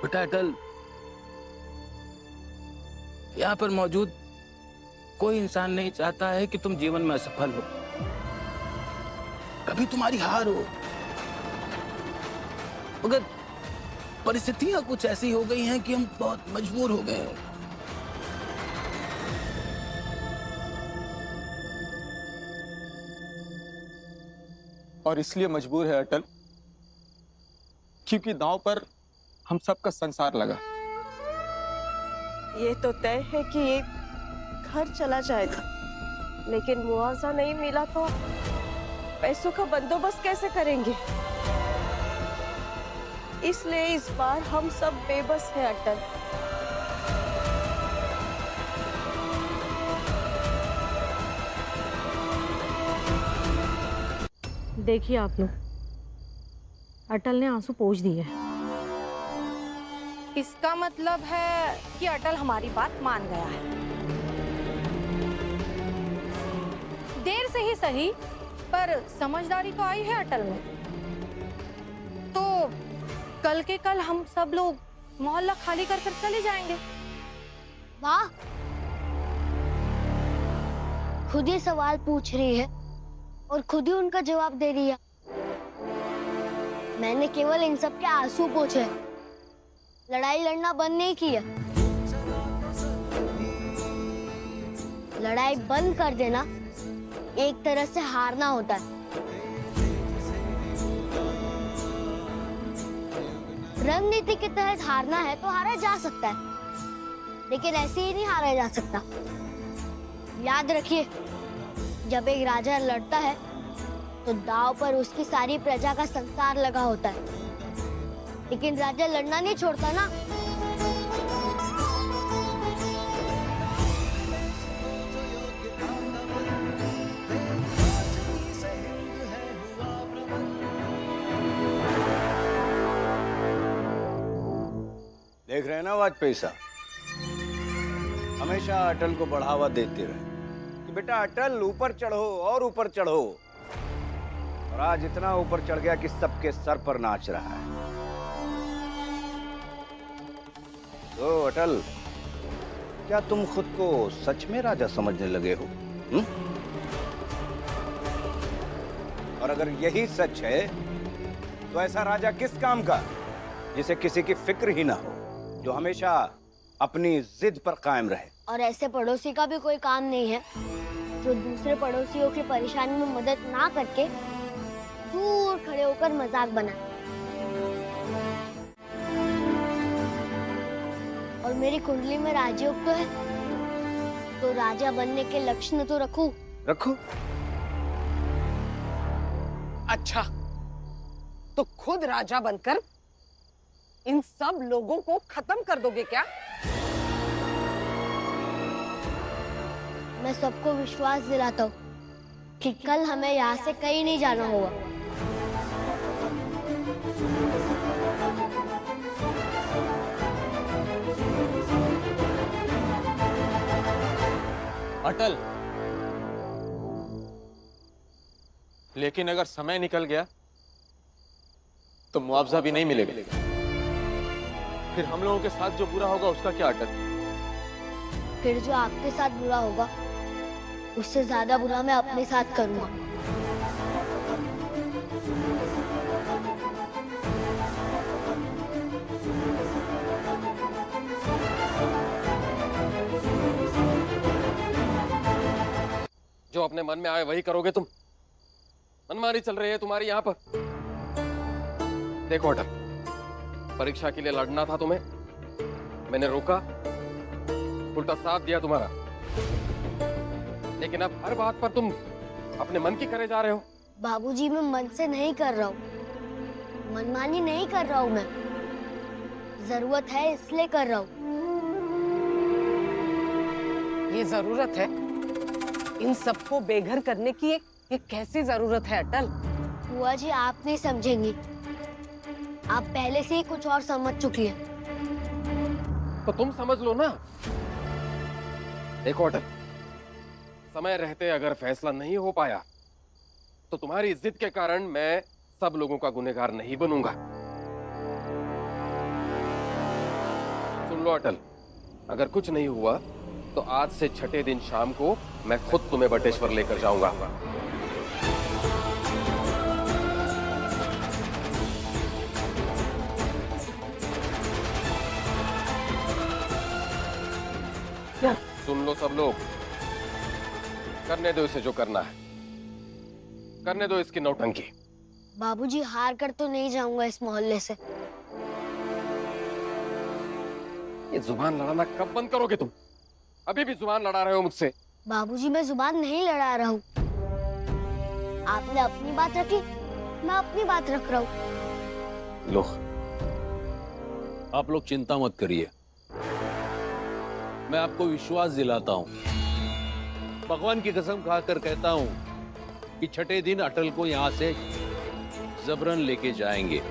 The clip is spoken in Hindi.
बेटा अटल, यहाँ पर मौजूद कोई इंसान नहीं चाहता है कि तुम जीवन में असफल हो, कभी तुम्हारी हार हो, मगर परिस्थितियां कुछ ऐसी हो गई हैं कि हम बहुत मजबूर हो गए हैं। और इसलिए मजबूर है अटल क्योंकि दांव पर हम सबका संसार लगा। ये तो तय है कि ये घर चला जाएगा, लेकिन मुआवजा नहीं मिला तो पैसों का बंदोबस्त कैसे करेंगे? इसलिए इस बार हम सब बेबस हैं अटल। देखिए आप लोग, अटल ने आंसू पोंछ दिए। इसका मतलब है कि अटल हमारी बात मान गया है। देर से ही सही, पर समझदारी तो आई है अटल में। तो कल के कल हम सब लोग मोहल्ला खाली कर कर चले जाएंगे। वाह, खुद ही सवाल पूछ रही है और खुद ही उनका जवाब दे रही है। मैंने केवल इन सब के आंसू पोंछे, लड़ाई लड़ना बंद नहीं किया। लड़ाई बंद कर देना एक तरह से हारना होता है। रणनीति के तहत हारना है तो हारा जा सकता है, लेकिन ऐसे ही नहीं हारा जा सकता। याद रखिए, जब एक राजा लड़ता है तो दांव पर उसकी सारी प्रजा का संसार लगा होता है, लेकिन राजा लड़ना नहीं छोड़ता ना। देख रहे हैं ना वाजपेयी साहब, हमेशा अटल को बढ़ावा देते रहे कि बेटा अटल ऊपर चढ़ो और ऊपर चढ़ो, और आज इतना ऊपर चढ़ गया कि सबके सर पर नाच रहा है। तो अटल, क्या तुम खुद को सच में राजा समझने लगे हो? और अगर यही सच है तो ऐसा राजा किस काम का जिसे किसी की फिक्र ही ना हो, जो हमेशा अपनी जिद पर कायम रहे। और ऐसे पड़ोसी का भी कोई काम नहीं है जो दूसरे पड़ोसियों की परेशानी में मदद ना करके दूर खड़े होकर मजाक बनाए। और मेरी कुंडली में राजयोग तो है, तो राजा बनने के लक्षण तो रखूं। रखो। अच्छा, तो खुद राजा बनकर इन सब लोगों को खत्म कर दोगे क्या? मैं सबको विश्वास दिलाता हूँ कि कल हमें यहाँ से कहीं नहीं जाना होगा। अटल, लेकिन अगर समय निकल गया तो मुआवजा भी नहीं मिलेगा। फिर हम लोगों के साथ जो बुरा होगा उसका क्या अटल? फिर जो आपके साथ बुरा होगा उससे ज्यादा बुरा मैं अपने साथ करूंगा। जो अपने मन में आए वही करोगे तुम? मनमानी चल रही है तुम्हारी यहाँ पर। देखो अटल, परीक्षा के लिए लड़ना था तुम्हें, मैंने रोका, उल्टा साथ दिया तुम्हारा, लेकिन अब हर बात पर तुम अपने मन की करे जा रहे हो। बाबूजी, मैं मन से नहीं कर रहा हूँ, मनमानी नहीं कर रहा हूँ मैं, जरूरत है इसलिए कर रहा हूँ। ये जरूरत है? इन सबको बेघर करने की ये कैसी जरूरत है अटल? बुआ जी, आप नहीं समझेंगी, आप पहले से ही कुछ और समझ चुकी हैं। तो तुम समझ लो ना। देखो अटल, समय रहते अगर फैसला नहीं हो पाया तो तुम्हारी जिद के कारण मैं सब लोगों का गुनहगार नहीं बनूंगा। सुन लो अटल, अगर कुछ नहीं हुआ तो आज से छठे दिन शाम को मैं खुद तुम्हें बटेश्वर लेकर जाऊंगा। सुन लो सब लोग, करने दो इसे जो करना है, करने दो इसकी नौटंकी। बाबूजी, हार कर तो नहीं जाऊंगा इस मोहल्ले से। ये जुबान लड़ाना कब बंद करोगे तुम? अभी भी जुबान लड़ा रहे हो मुझसे। बाबूजी, मैं जुबान नहीं लड़ा रहा हूँ। आपने अपनी बात रखी, मैं अपनी बात रख रहा हूँ। लो, आप लोग चिंता मत करिए, मैं आपको विश्वास दिलाता हूँ, भगवान की कसम खाकर कहता हूँ कि छठे दिन अटल को यहाँ से जबरन लेके जाएंगे।